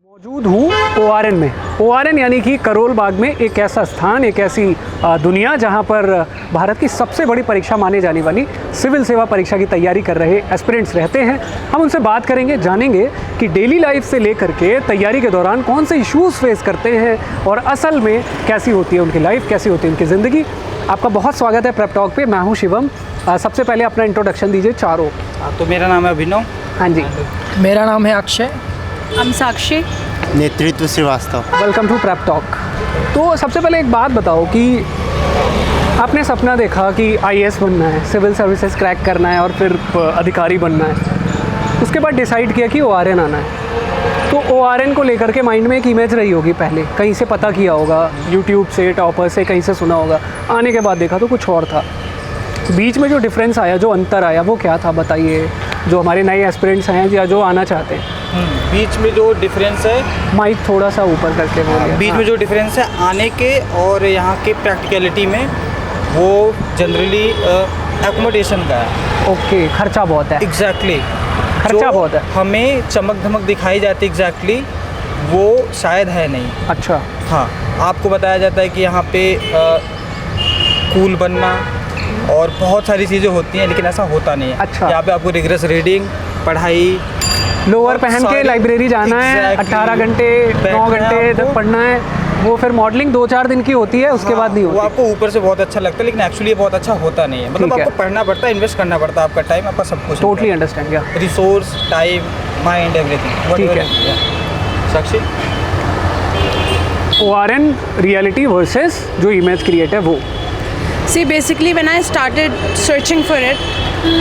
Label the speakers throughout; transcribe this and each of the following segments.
Speaker 1: मौजूद हूँ ORN में। ORN यानी कि करोल बाग में एक ऐसा स्थान, एक ऐसी दुनिया जहाँ पर भारत की सबसे बड़ी परीक्षा माने जाने वाली सिविल सेवा परीक्षा की तैयारी कर रहे एस्पिरेंट्स रहते हैं। हम उनसे बात करेंगे, जानेंगे कि डेली लाइफ से लेकर के तैयारी के दौरान कौन से इश्यूज़ फेस करते हैं और असल में कैसी होती है उनकी लाइफ, कैसी होती है उनकी ज़िंदगी। आपका बहुत स्वागत है प्रेप टॉक पे। मैं हूँ शिवम। सबसे पहले अपना इंट्रोडक्शन दीजिए चारों।
Speaker 2: तो मेरा नाम है अभिनव।
Speaker 1: हाँ जी।
Speaker 3: मेरा नाम है अक्षय।
Speaker 4: हम साक्षी।
Speaker 5: नेतृत्व Srivastava.
Speaker 1: Welcome to prep talk. तो सबसे पहले एक बात बताओ कि आपने सपना देखा कि IAS बनना है, सिविल सर्विसेज क्रैक करना है और फिर अधिकारी बनना है। उसके बाद डिसाइड किया कि ORN आना है। तो ORN को लेकर के माइंड में एक इमेज रही होगी, पहले कहीं से पता किया होगा, यूट्यूब से, टॉपर से, कहीं से सुना होगा। आने के बाद देखा तो कुछ और था। बीच में जो डिफरेंस आया, जो अंतर आया, वो क्या था बताइए, जो हमारे नए एस्पिरेंट्स हैं या जो आना चाहते हैं।
Speaker 2: बीच में जो डिफरेंस है,
Speaker 1: माइक थोड़ा सा ऊपर करके बोलिए।
Speaker 2: बीच में जो डिफरेंस है आने के और यहाँ के प्रैक्टिकलिटी में, वो जनरली एकोमोडेशन का है।
Speaker 1: ओके, खर्चा बहुत है।
Speaker 2: एग्जैक्टली,
Speaker 1: खर्चा बहुत है।
Speaker 2: हमें चमक धमक दिखाई जाती एग्जैक्टली वो शायद है नहीं।
Speaker 1: अच्छा।
Speaker 2: हाँ, आपको बताया जाता है कि यहाँ पे कूल बनना और बहुत सारी चीज़ें होती हैं, लेकिन ऐसा होता नहीं है।
Speaker 1: अच्छा।
Speaker 2: यहाँ पे आपको रिगरस रीडिंग, पढ़ाई,
Speaker 1: लोअर पहन के लाइब्रेरी जाना है, 18 घंटे 9 घंटे तक पढ़ना है। वो फिर मॉडलिंग 2-4 दिन की होती है, उसके बाद नहीं
Speaker 2: वो
Speaker 1: होती।
Speaker 2: आपको ऊपर से बहुत अच्छा लगता है, लेकिन एक्चुअली ये बहुत अच्छा होता नहीं है। मतलब
Speaker 1: ठीक है।
Speaker 2: आपको पढ़ना पड़ता है, इन्वेस्ट करना पड़ता है, आपका टाइम, आपका सब कुछ।
Speaker 1: टोटली अंडरस्टैंड किया।
Speaker 2: Resource, time, mind, everything.
Speaker 1: ठीक है।
Speaker 2: साक्षी,
Speaker 1: ORN रियलिटी वर्सेस जो इमेज क्रिएट है वो।
Speaker 4: See basically when I started searching for it,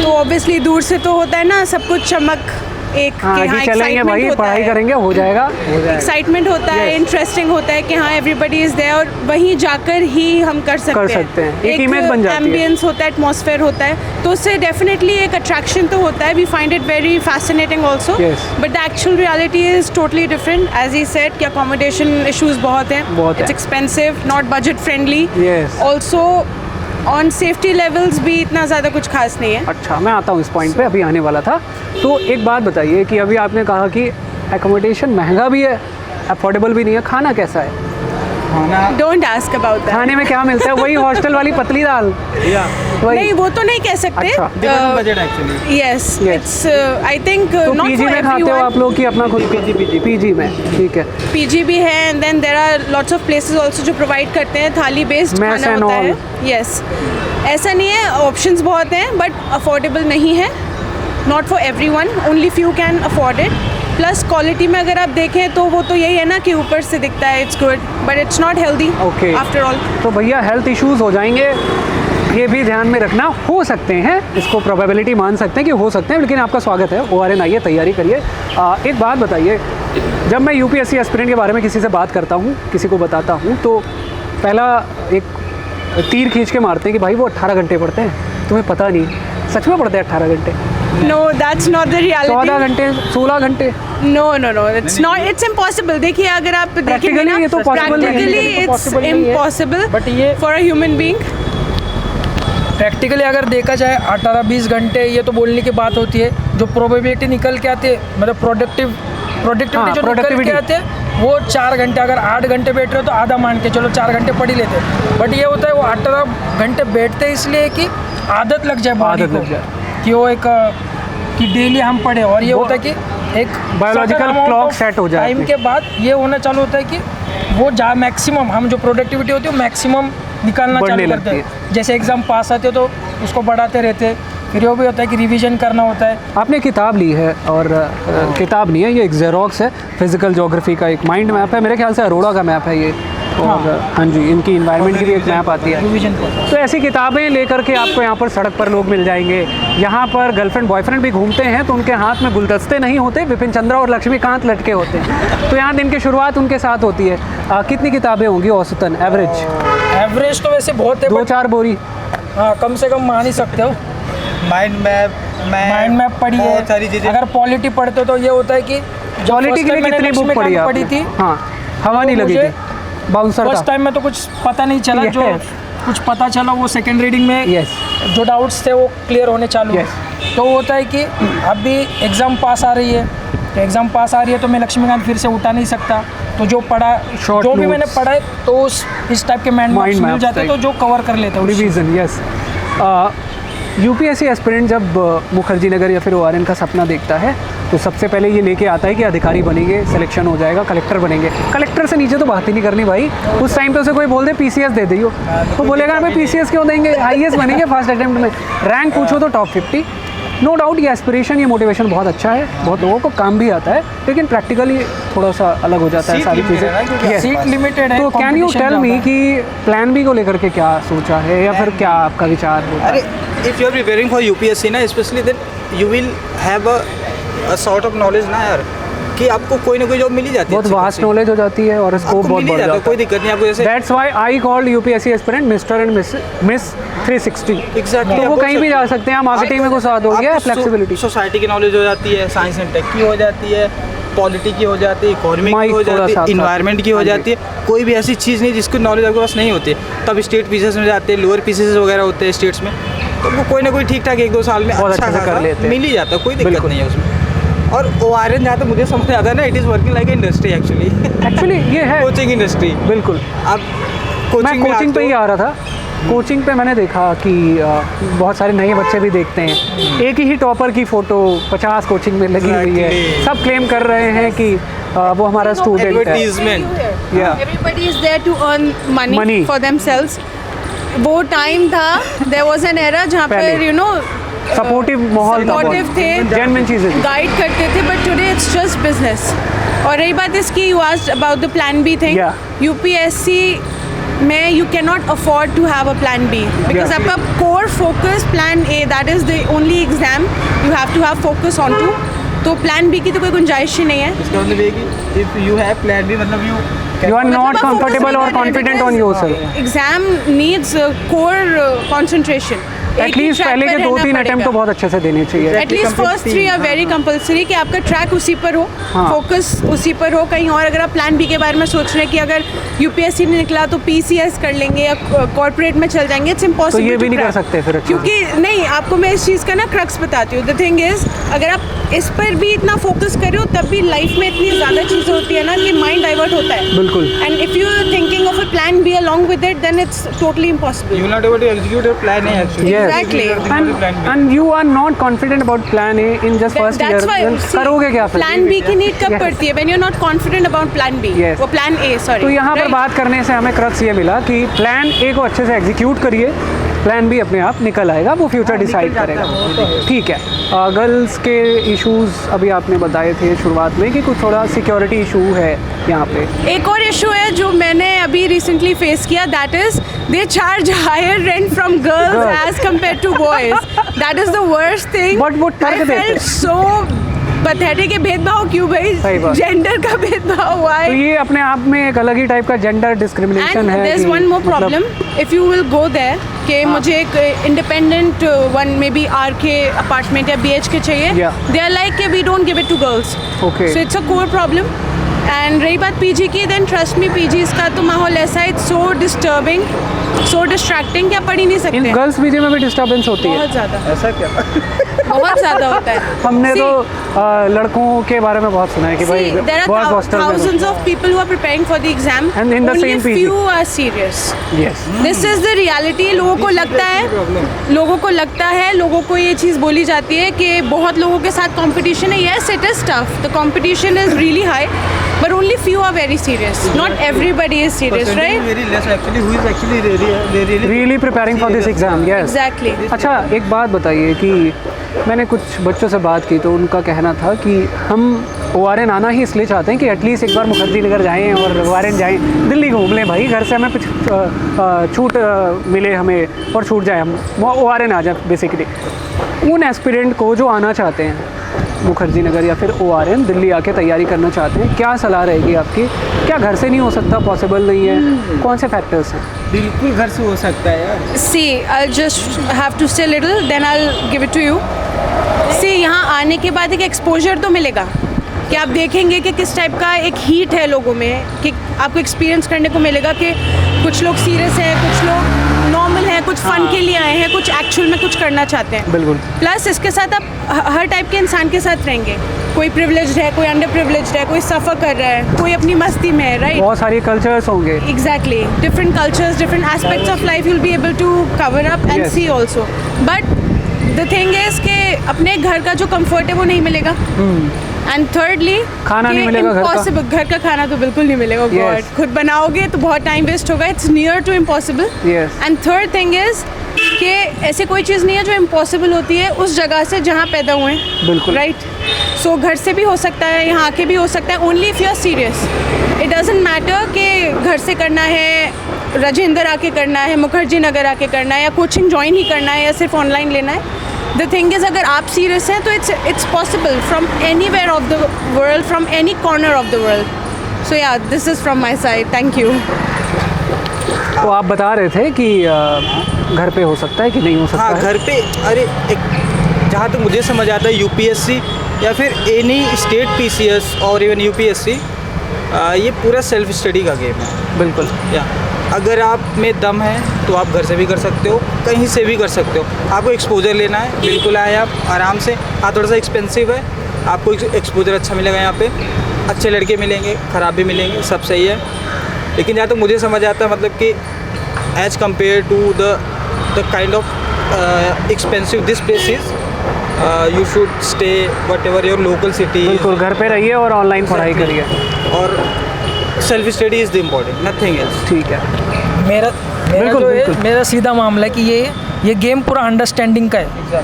Speaker 4: तो ऑब्वियसली दूर से तो होता है ना सब कुछ चमक, एक
Speaker 1: हाँ,
Speaker 4: कि हाँ
Speaker 1: कि चलेंगे
Speaker 4: excitement
Speaker 1: भाई,
Speaker 4: होता
Speaker 1: पढ़ाई
Speaker 4: है।
Speaker 1: करेंगे, हो जाएगा।
Speaker 4: एक्साइटमेंट होता है,
Speaker 1: Yes.
Speaker 4: इंटरेस्टिंग होता है कि हाँ एवरीबडी इज देयर, और वहीं जाकर ही हम कर सकते हैं।
Speaker 1: एक image बन जाती है।
Speaker 4: एम्बियंस होता है, एटमॉस्फेयर होता है, तो उससे डेफिनेटली एक अट्रैक्शन तो होता है। We find it very fascinating also,
Speaker 1: Yes.
Speaker 4: But the actual reality is totally different. As he said कि अकोमोडेशन इशूज बहुत हैं,
Speaker 1: बहुत
Speaker 4: इट्स
Speaker 1: है।
Speaker 4: Expensive, not budget friendly.
Speaker 1: Yes.
Speaker 4: Also on safety levels भी इतना ज़्यादा कुछ खास नहीं है।
Speaker 1: अच्छा, मैं आता हूँ इस पॉइंट पे, अभी आने वाला था। तो एक बात बताइए कि अभी आपने कहा कि एकोमोडेशन महंगा भी है, अफोर्डेबल भी नहीं है। खाना कैसा है?
Speaker 4: Don't ask about that.
Speaker 1: खाने में क्या मिलता है? वही हॉस्टल वाली पतली दाल? वही?
Speaker 4: नहीं, वो तो नहीं कह सकते।
Speaker 1: अच्छा।
Speaker 2: Budget actually.
Speaker 4: Yes,
Speaker 1: Yes.
Speaker 4: It's I think
Speaker 1: तो
Speaker 4: नॉट
Speaker 1: PG
Speaker 4: फॉर
Speaker 1: में खाते हो आप
Speaker 4: एवरीवन।
Speaker 1: लोग कि अपना खुद? PG में, ठीक है।
Speaker 4: पीजी भी है, and then there are lots of places also जो प्रोवाइड करते हैं थाली बेस्ड
Speaker 1: Mess
Speaker 4: खाना
Speaker 1: and
Speaker 4: होता
Speaker 1: all.
Speaker 4: है। यस, ऐसा नहीं है, ऑप्शंस बहुत हैं बट अफोर्डेबल नहीं है। Not for everyone, only few can afford it. Plus quality में अगर आप देखें तो वो तो यही है ना कि ऊपर से दिखता है it's good, but it's not healthy
Speaker 1: Okay.
Speaker 4: After all.
Speaker 1: तो भैया हेल्थ इश्यूज हो जाएंगे, ये भी ध्यान में रखना। हो सकते हैं, इसको प्रोबेबिलिटी मान सकते हैं कि हो सकते हैं, लेकिन आपका स्वागत है। ORN आइए, तैयारी करिए। एक बात बताइए, जब मैं UPSC एस्पिरेंट के बारे में किसी से बात करता हूँ, किसी को बताता हूँ, तो पहला एक तीर खींच के मारते हैं कि भाई वो 18 घंटे पढ़ते हैं। तुम्हें पता नहीं, सच में पढ़ते हैं 18 घंटे?
Speaker 4: No, that's not the
Speaker 1: 14
Speaker 4: reality.
Speaker 1: घंटे, 16 घंटे?
Speaker 4: No no no, it's not, it's impossible. देखिए अगर आप देखेंगे ना,
Speaker 1: ये तो possible नहीं है।
Speaker 4: प्रैक्टिकली
Speaker 1: ये तो
Speaker 4: इट्स
Speaker 1: possible नहीं है।
Speaker 4: इम्पॉसिबल
Speaker 3: बट ये
Speaker 4: for a human being.
Speaker 3: Practically अगर देखा जाए 18-20 घंटे, ये तो बोलने की बात होती है। जो प्रोबेबिलिटी निकल के आते हैं, मतलब प्रोडक्टिविटी
Speaker 1: हाँ,
Speaker 3: जो निकल
Speaker 1: productivity।
Speaker 3: के आते हैं, वो 4 घंटे। अगर 8 घंटे बैठ रहे हो तो आधा मान के चलो 4 घंटे पढ़ ही लेते हैं। बट ये होता है वो 18 घंटे बैठते हैं इसलिए कि आदत लग जाए बॉडी
Speaker 1: आदत
Speaker 3: को,
Speaker 1: लग जाए।
Speaker 3: कि वो एक कि डेली हम पढ़े। और ये होता है कि एक
Speaker 1: Biological clock set हो जाए
Speaker 3: टाइम
Speaker 1: अपनी।
Speaker 3: के बाद ये होना चालू होता है कि वो मैक्सिमम हम जो प्रोडक्टिविटी होती है वो मैक्सिमम निकालना
Speaker 1: बढ़ने
Speaker 3: चालू करते
Speaker 1: लगती
Speaker 3: हैं। जैसे एग्ज़ाम पास आते हो तो उसको बढ़ाते रहते हैं। फिर वो भी होता है कि रिवीजन करना होता है।
Speaker 1: आपने किताब ली है, और किताब नहीं है, ये एक जेरोक्स है फिजिकल ज्योग्राफी का। एक माइंड मैप है, मेरे ख्याल से अरोड़ा का मैप है ये। और हाँ जी, इनकी इन्वायरमेंट की भी एक मैप आती है।
Speaker 3: रिवीजन को
Speaker 1: तो ऐसी किताबें लेकर के आपको यहाँ पर सड़क पर लोग मिल जाएंगे। यहाँ पर गर्लफ्रेंड बॉयफ्रेंड भी घूमते हैं, तो उनके हाथ में गुलदस्ते नहीं होते, विपिन चंद्रा और लक्ष्मीकांत लटके होते हैं। तो यहाँ दिन की शुरुआत उनके साथ होती है। कितनी किताबें होंगी औसतन,
Speaker 3: एवरेज तो वैसे बहुत है,
Speaker 1: 2-4 बोरी?
Speaker 3: हाँ, कम से कम मान ही सकते हो।
Speaker 2: माइंड मैप
Speaker 3: पढ़ी है,
Speaker 2: बहुत सारी चीज़ें।
Speaker 3: अगर पॉलिटी पढ़ते हो तो ये होता है कि
Speaker 1: पॉलिटी के लिए कितनी बुक पढ़ी
Speaker 3: पढ़ी
Speaker 1: आपने?
Speaker 3: थी।
Speaker 1: हाँ, हवा नहीं लगी
Speaker 3: मुझे
Speaker 1: थी, बाउंसर
Speaker 3: फर्स्ट
Speaker 1: था।
Speaker 3: टाइम में तो कुछ पता नहीं चला, जो
Speaker 1: Yes.
Speaker 3: कुछ पता चला वो सेकेंड रीडिंग में
Speaker 1: Yes.
Speaker 3: जो डाउट्स थे वो क्लियर होने चालू हुए।
Speaker 1: Yes.
Speaker 3: तो होता है कि अभी एग्ज़ाम पास आ रही है, तो एग्ज़ाम पास आ रही है तो मैं लक्ष्मीकांत फिर से उठा नहीं सकता, तो जो पढ़ा
Speaker 1: Short
Speaker 3: जो भी
Speaker 1: notes.
Speaker 3: मैंने पढ़ा है तो इस टाइप के माइंड
Speaker 1: Mind
Speaker 3: मिल
Speaker 1: maps
Speaker 3: जाते हैं, तो
Speaker 1: type.
Speaker 3: जो कवर कर लेते हैं उससे।
Speaker 1: Revision, yes. यूपीएससी एस्पिरेंट जब मुखर्जी नगर या फिर ओआरएन का सपना देखता है तो सबसे पहले ये लेके आता है कि अधिकारी बनेंगे, सिलेक्शन हो जाएगा, कलेक्टर बनेंगे। कलेक्टर से नीचे तो बात ही नहीं करनी भाई। उस टाइम पे उसे कोई बोल दे पीसीएस दे दियो तो बोलेगा हमें पीसीएस क्यों देंगे, आईएएस बनेंगे फर्स्ट अटेम्प्ट में। रैंक पूछो तो टॉप 50। नो डाउट ये एस्पिरेशन, ये मोटिवेशन बहुत अच्छा है, बहुत लोगों को काम भी आता है, लेकिन प्रैक्टिकली थोड़ा सा अलग हो जाता है
Speaker 2: Seat
Speaker 1: सारी
Speaker 2: limited है ना,
Speaker 1: चीज़ें।
Speaker 2: क्योंकि
Speaker 1: Yes.
Speaker 3: सीट लिमिटेड है,
Speaker 1: तो can you
Speaker 3: competition
Speaker 1: tell me
Speaker 3: ज़्यादा है।
Speaker 1: कि प्लान बी को लेकर के क्या सोचा है या फिर क्या आपका विचार होता
Speaker 2: अरे
Speaker 1: है?
Speaker 2: If you are preparing for UPSC ना specially, then you will have a sort of knowledge ना यार, कि आपको कोई ना कोई जॉब मिल ही जाती है।
Speaker 1: बहुत वास्ट नॉलेज हो जाती है और स्कोप बहुत बढ़ जाता है।
Speaker 2: कोई दिक्कत नहीं आपको, जैसे
Speaker 1: that's why I called UPSC aspirant mister and miss 360।
Speaker 2: Exactly
Speaker 1: तो वो कहीं भी जा सकते हैं, मार्केटिंग में घुसा दोगे, फ्लेक्सिबिलिटी।
Speaker 2: सोसाइटी की नॉलेज हो जाती है, साइंस एंड टेक की हो जाती है, पॉलिटी की हो जाती है, इकोनॉमी की
Speaker 1: माइक
Speaker 2: हो
Speaker 1: थोड़ा
Speaker 2: जाती
Speaker 1: साथ
Speaker 2: है,
Speaker 1: साथ।
Speaker 2: इन्वायरमेंट की हो
Speaker 1: हाँ जी।
Speaker 2: जाती है। कोई भी ऐसी चीज़ नहीं जिसकी नॉलेज आपके पास नहीं होती है। तब स्टेट पीसेस में जाते हैं, लोअर पीसेस वगैरह होते हैं स्टेट्स में, तो वो कोई ना कोई ठीक ठाक 1-2 साल में
Speaker 1: बहुत
Speaker 2: अच्छा
Speaker 1: अच्छे से कर
Speaker 2: खासा
Speaker 1: लेते हैं।
Speaker 2: मिल ही जाता है, कोई दिक्कत
Speaker 1: बिल्कुल।
Speaker 2: नहीं है उसमें। और ओआरएन जहाँ तक मुझे समझ आता है ना, it is working like industry
Speaker 1: actually ये है
Speaker 2: कोचिंग इंडस्ट्री।
Speaker 1: बिल्कुल।
Speaker 2: आप
Speaker 1: मैं
Speaker 2: कोचिंग में
Speaker 1: कोचिंग पे
Speaker 2: आते
Speaker 1: ही
Speaker 2: हो,
Speaker 1: आ रहा था। कोचिंग पे मैंने देखा कि बहुत सारे नए बच्चे भी देखते हैं, एक ही टॉपर की फ़ोटो 50 कोचिंग में लगी हुई है।
Speaker 2: Exactly.
Speaker 1: सब क्लेम कर रहे हैं कि वो हमारा स्टूडेंट है।
Speaker 2: Advertisement.
Speaker 1: Yeah.
Speaker 4: Everybody is there to earn money,
Speaker 1: Money.
Speaker 4: for themselves. वो टाइम था, there was an era जहाँ
Speaker 1: पहले।
Speaker 4: पर
Speaker 1: सपोर्टिव माहौल था,
Speaker 4: सपोर्टिव थे,
Speaker 1: जेन्युइन चीज़ें थी।
Speaker 4: गाइड करते थे, but today it's just business. और रही बात इसकी, you asked about the plan B thing.
Speaker 1: Yeah.
Speaker 4: UPSC में you can not afford to have a plan B, because
Speaker 1: Yeah.
Speaker 4: आपका core focus plan A, that is the only exam you have to have focus on to. तो plan B की तो कोई गुंजाइश ही नहीं है।
Speaker 2: इसका मतलब ये कि if you have plan B, मतलब
Speaker 1: You are not
Speaker 4: मतलब आप focus
Speaker 1: comfortable
Speaker 4: नहीं
Speaker 1: or
Speaker 4: कर रहे,
Speaker 1: confident on
Speaker 4: because
Speaker 1: yourself.
Speaker 4: Exam needs core concentration.
Speaker 1: At least पहले के 2-3 अटेम्प्ट तो बहुत अच्छे से देने चाहिए।
Speaker 4: At least first 3 are very compulsory, कि आपका ट्रैक उसी पर हो,
Speaker 1: हाँ।
Speaker 4: फोकस उसी पर हो। कहीं और अगर आप प्लान बी के बारे में सोच रहे हैं कि अगर यूपीएससी नहीं निकला तो पीसीएस कर लेंगे या कॉर्पोरेट में चल जाएंगे, इट्स इम्पॉसिबल।
Speaker 1: तो ये भी नहीं कर सकते फिर अच्छे से।
Speaker 4: क्योंकि नहीं, आपको मैं इस चीज़ का ना क्रक्स बताती हूँ। द थिंग इज, अगर आप इस पर भी इतना फोकस कर रहे हो तब भी लाइफ में इतनी ज़्यादा चीज़ें होती है ना कि माइंड डाइवर्ट होता है।
Speaker 1: बिल्कुल।
Speaker 4: And if you are thinking of a plan B along with it, then it's totally impossible.
Speaker 2: you will not able to execute your plan A actually.
Speaker 1: Yes.
Speaker 4: Exactly.
Speaker 1: And you are not confident about plan A in just first year.
Speaker 4: That's why,
Speaker 1: Then
Speaker 4: see,
Speaker 1: करोगे क्या फिर?
Speaker 4: Plan B की need कब
Speaker 1: Yes.
Speaker 4: पड़ती है? When you are not confident about plan B,
Speaker 1: Yes.
Speaker 4: वो plan A, sorry.
Speaker 1: तो यहाँ पर बात करने से हमें क्रक्स ये मिला कि प्लान ए को अच्छे से एग्जीक्यूट करिए, प्लान बी अपने आप निकल आएगा, वो फ्यूचर डिसाइड करेगा। ठीक है। गर्ल्स के इश्यूज अभी आपने बताए थे शुरुआत में कि कुछ थोड़ा सिक्योरिटी इशू है यहाँ पे।
Speaker 4: एक और इशू है जो मैंने अभी रिसेंटली फेस किया, that is they charge higher rent from girls
Speaker 1: Girls.
Speaker 4: As compare to boys. That is the worst thing.
Speaker 1: But वो ठग देते हैं।
Speaker 4: सो पैथेटिक है। भेदभाव क्यों
Speaker 1: सही
Speaker 4: भाई?
Speaker 1: बात।
Speaker 4: जेंडर का भेदभाव हुआ
Speaker 1: तो
Speaker 4: है।
Speaker 1: ये अपने आप में एक अलग ही टाइप का जेंडर डिस्क्रिमिनेशन
Speaker 4: एंड
Speaker 1: है।
Speaker 4: देयर इज
Speaker 1: कि
Speaker 4: वन मोर
Speaker 1: मतलब-
Speaker 4: problem, if you will go there कि मुझे एक independent one may be R K apartment या BH के चाहिए,
Speaker 1: Yeah.
Speaker 4: दे आर लाइक कि we don't give it to girls.
Speaker 1: Okay.
Speaker 4: So it's a core problem. And रही बात PG की, then trust me, PGs का तो माहौल ऐसा है, it's so disturbing, so distracting कि आप पढ़ ही नहीं
Speaker 1: इन
Speaker 4: सकते।
Speaker 1: गर्ल्स बीजे में भी डिस्टर्बेंस होती है।
Speaker 4: बहुत ज़्यादा,
Speaker 2: ऐसा क्या?
Speaker 4: बहुत ज़्यादा होता है।
Speaker 1: हमने
Speaker 4: See,
Speaker 1: तो लड़कों के बारे में बहुत सुना है कि भाई
Speaker 4: See, there are
Speaker 1: boys hostel में
Speaker 4: thousands of people who are preparing for the exam.
Speaker 1: And in the
Speaker 4: Only
Speaker 1: same PG.
Speaker 4: few are serious.
Speaker 1: Yes.
Speaker 4: This is the reality. लोगों को लगता है, लोगों को ये चीज़ बोली जाती है कि बहुत लोगों के साथ कंपटीशन है. Yes, it is tough. The competition is really high, but only few are very serious. Not everybody is serious, right?
Speaker 2: Very less actually. Who is actually really
Speaker 1: really preparing for this exam. Yes.
Speaker 4: Exactly.
Speaker 1: अच्छा, एक बात बताइए कि मैंने कुछ बच्चों से बात की तो उनका कहना था कि हम ओआरएन आना ही इसलिए चाहते हैं कि एटलीस्ट एक बार मुखर्जी नगर जाएं और ओआरएन जाएं, दिल्ली घूम लें भाई, घर से हमें कुछ छूट मिले हमें और छूट जाए, हम ओआरएन आ जाए बेसिकली। उन एस्पिरेंट को जो आना चाहते हैं मुखर्जी नगर या फिर ओआरएन, दिल्ली आके तैयारी करना चाहते हैं, क्या सलाह रहेगी आपकी? क्या घर से नहीं हो सकता, पॉसिबल नहीं है? कौन से फैक्टर्स हैं?
Speaker 2: बिल्कुल घर से हो सकता है यार।
Speaker 4: See, I'll just have to say little, then I'll give it to you. See, यहाँ आने के बाद एक एक्सपोजर तो मिलेगा कि आप देखेंगे कि किस टाइप का एक हीट है लोगों में, कि आपको एक्सपीरियंस करने को मिलेगा कि कुछ लोग सीरियस हैं, कुछ लोग नॉर्मल हैं, कुछ फन के लिए आए हैं, कुछ एक्चुअल में कुछ करना चाहते हैं।
Speaker 1: बिल्कुल।
Speaker 4: प्लस इसके साथ आप हर टाइप के इंसान के साथ रहेंगे। कोई प्रिविलेज्ड है, कोई अंडर प्रिविलेज्ड है, कोई सफ़र कर रहा है, कोई अपनी मस्ती में है, राइट?
Speaker 1: बहुत सारी कल्चर्स होंगे।
Speaker 4: Exactly. Different cultures, different aspects of life you'll be able to cover up and
Speaker 1: Yes.
Speaker 4: see also. But the thing is कि अपने घर का जो comfort है वो नहीं मिलेगा. And thirdly,
Speaker 1: खाना नहीं मिलेगा घर का।
Speaker 4: impossible. घर का खाना तो बिल्कुल नहीं मिलेगा.
Speaker 1: Yes.
Speaker 4: God. खुद बनाओगे तो बहुत time waste होगा. It's near to impossible.
Speaker 1: Yes.
Speaker 4: And third thing is कि ऐसे कोई चीज़ नहीं है जो इम्पॉसिबल होती है उस जगह से जहाँ पैदा हुए हैं.
Speaker 1: बिल्कुल।
Speaker 4: राइट. सो घर से भी हो सकता है, यहाँ आके भी हो सकता है. Only if you are serious. It doesn't matter कि घर से करना है, राजेंद्र आके करना है, मुखर्जी नगर आके करना है, या कोचिंग ज्वाइन ही करना है, या सिर्फ ऑनलाइन लेना है. द थिंग इज़ अगर आप सीरियस हैं तो it's possible from anywhere of the world, from any corner of the world. So yeah this is from my side. Thank you.
Speaker 1: तो आप बता रहे थे कि घर पे हो सकता है कि नहीं हो सकता
Speaker 2: हाँ,
Speaker 1: है?
Speaker 2: घर पे अरे एक जहाँ तक मुझे समझ आता है यूपीएससी या फिर एनी स्टेट पीसीएस और इवन यूपीएससी, ये पूरा सेल्फ स्टडी का गेम है.
Speaker 1: बिल्कुल।
Speaker 2: या अगर आप में दम है तो आप घर से भी कर सकते हो, कहीं से भी कर सकते हो. आपको एक्सपोजर लेना है, बिल्कुल आए आप आराम से. हाँ, थोड़ा सा एक्सपेंसिव है, आपको एक्सपोजर अच्छा मिलेगा. यहाँ पे अच्छे लड़के मिलेंगे, ख़राब भी मिलेंगे, सब सही है. लेकिन जहाँ तक मुझे समझ आता है मतलब कि as compare to the kind of expensive this place is, you should stay whatever your local city.
Speaker 1: बिल्कुल, घर पे रहिए और ऑनलाइन पढ़ाई करिए।
Speaker 2: और self study is the important, nothing else.
Speaker 1: ठीक है।
Speaker 3: मेरा
Speaker 1: बिल्कुल,
Speaker 3: जो है,
Speaker 1: बिल्कुल।
Speaker 3: मेरा सीधा मामला है कि ये गेम पूरा अंडरस्टैंडिंग का है.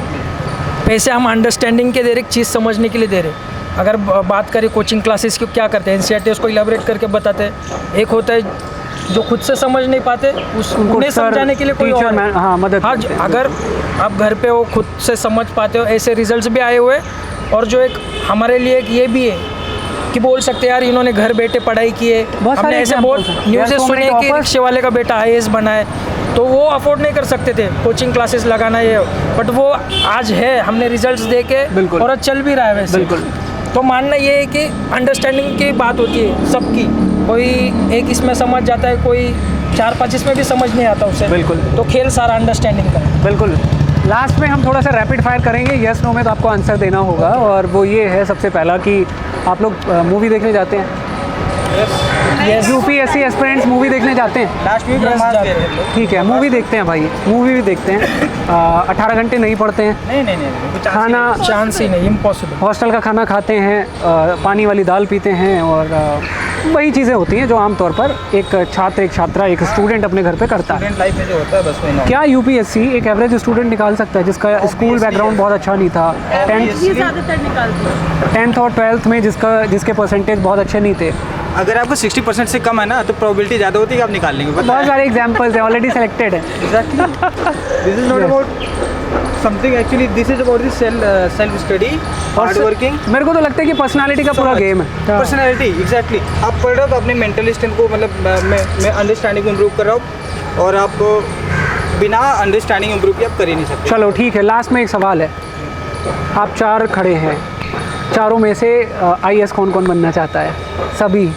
Speaker 3: पैसे हम अंडरस्टैंडिंग के दे रहे, एक चीज़ समझने के लिए दे रहे. अगर बात करें कोचिंग क्लासेस की, क्या करते हैं एनसीईआरटी उसको इलेबोरेट करके बताते हैं. एक होता है जो खुद से समझ नहीं पाते, उन्हें
Speaker 1: सर,
Speaker 3: समझाने के लिए कोई
Speaker 1: टीचर
Speaker 3: और है.
Speaker 1: हाँ, मदद
Speaker 3: हाँ,
Speaker 1: करते हैं,
Speaker 3: अगर आप घर पे हो, खुद से समझ पाते हो, ऐसे रिजल्ट्स भी आए हुए. और जो एक हमारे लिए एक ये भी है कि बोल सकते हैं यार इन्होंने घर बैठे पढ़ाई की है.
Speaker 1: बहुत सारे
Speaker 3: हमने ऐसे
Speaker 1: examples
Speaker 3: बहुत
Speaker 1: हैं.
Speaker 3: न्यूज़ेस
Speaker 1: There are so
Speaker 3: सुने
Speaker 1: many
Speaker 3: कि
Speaker 1: toppers.
Speaker 3: रिक्शे वाले का बेटा आईएएस बना है, तो वो अफोर्ड नहीं कर सकते थे कोचिंग क्लासेस लगाना ये. बट वो आज है, हमने रिजल्ट्स देखे
Speaker 1: बिल्कुल।
Speaker 3: और आज चल भी रहा है वैसे.
Speaker 1: बिल्कुल।
Speaker 3: तो मानना ये है कि अंडरस्टैंडिंग की बात होती है सबकी. कोई एक इसमें समझ जाता है, कोई 4-5 इसमें भी समझ नहीं आता उसे.
Speaker 1: बिल्कुल।
Speaker 3: तो खेल सारा अंडरस्टैंडिंग का है.
Speaker 1: बिल्कुल। लास्ट में हम थोड़ा सा रैपिड फायर करेंगे, यस नो में, तो आपको आंसर देना होगा. और वो ये है सबसे पहला कि आप लोग मूवी देखने जाते हैं?
Speaker 3: Yes.
Speaker 1: यूपीएससी एस्पिरेंट्स मूवी देखने जाते हैं?
Speaker 2: लास्ट वीक ब्रह्मास्त्र
Speaker 3: जाते
Speaker 2: गए थे लोग.
Speaker 1: ठीक है, मूवी देखते हैं भाई, मूवी भी देखते हैं. 18 घंटे नहीं पढ़ते हैं,
Speaker 2: नहीं, कुछ
Speaker 1: खाना
Speaker 3: चांस ही नहीं, इम्पॉसिबल.
Speaker 1: हॉस्टल का खाना खाते हैं, पानी वाली दाल पीते हैं, और वही चीज़ें होती हैं जो आमतौर पर एक छात्र, एक छात्रा, एक स्टूडेंट अपने घर पे करता है.
Speaker 2: स्टूडेंट लाइफ में जो होता है बस वही ना.
Speaker 1: क्या यूपीएससी एक एवरेज स्टूडेंट निकाल सकता है जिसका स्कूल बैकग्राउंड बहुत अच्छा नहीं था,
Speaker 4: ये ज़्यादातर निकालते हैं.
Speaker 1: 10th और 12th में जिसके परसेंटेज बहुत अच्छे नहीं थे?
Speaker 2: अगर आपको 60% से कम है ना तो प्रोबेबिलिटी ज़्यादा होती है कि आप निकाल लेंगे.
Speaker 1: बहुत सारे एग्जाम्पल्स हैं, ऑलरेडी सेलेक्टेड है.
Speaker 2: This is not about something, actually this is about this self study, hard working,
Speaker 1: मेरे को तो लगता है कि पर्सनालिटी का पूरा गेम है.
Speaker 2: पर्सनैलिटी. एग्जैक्टली. आप पढ़ रहे हो तो अपने मेंटल स्ट्रेंथ को, मतलब मैं अंडरस्टैंडिंग को इम्प्रूव कर रहा हूँ, और आप बिना अंडरस्टैंडिंग इम्प्रूव किए आप कर ही नहीं सकते.
Speaker 1: चलो ठीक है, लास्ट में एक सवाल है. आप 4 खड़े हैं, चारों में से आईएएस कौन कौन बनना चाहता है? सभी?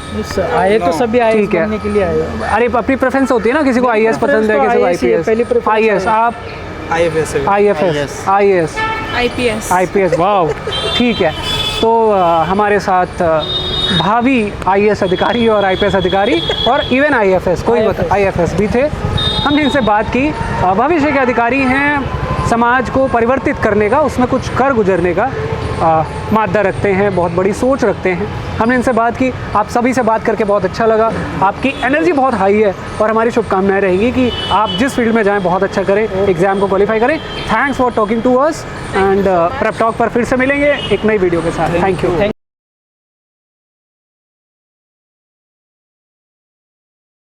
Speaker 3: आए तो सभी आए
Speaker 1: ठीक है.
Speaker 3: बनने के लिए आए.
Speaker 1: अरे अपनी प्रेफरेंस होती है ना, किसी को आईएएस पसंद है,
Speaker 3: तो
Speaker 1: किसी को
Speaker 3: IAS ही है, पहली
Speaker 1: आईपीएस.
Speaker 3: preference
Speaker 1: आईएएस, आप
Speaker 2: IFS
Speaker 1: IFS, IAS,
Speaker 4: IPS.
Speaker 1: IPS. वाह, ठीक है. तो हमारे साथ भावी आईएएस अधिकारी और आईपीएस अधिकारी और इवन आईएफएस, कोई बता आईएफएस भी थे. हमने इनसे बात की. भविष्य के अधिकारी हैं, समाज को परिवर्तित करने का, उसमें कुछ कर गुजरने का मादा रखते हैं, बहुत बड़ी सोच रखते हैं. हमने इनसे बात की. आप सभी से बात करके बहुत अच्छा लगा. आपकी एनर्जी बहुत हाई है और हमारी शुभकामनाएं रहेंगी कि आप जिस फील्ड में जाएं बहुत अच्छा करें, एग्ज़ाम को क्वालिफाई करें. Thanks for talking to us, and prep talk पर फिर से मिलेंगे एक नई वीडियो के साथ. Thank you.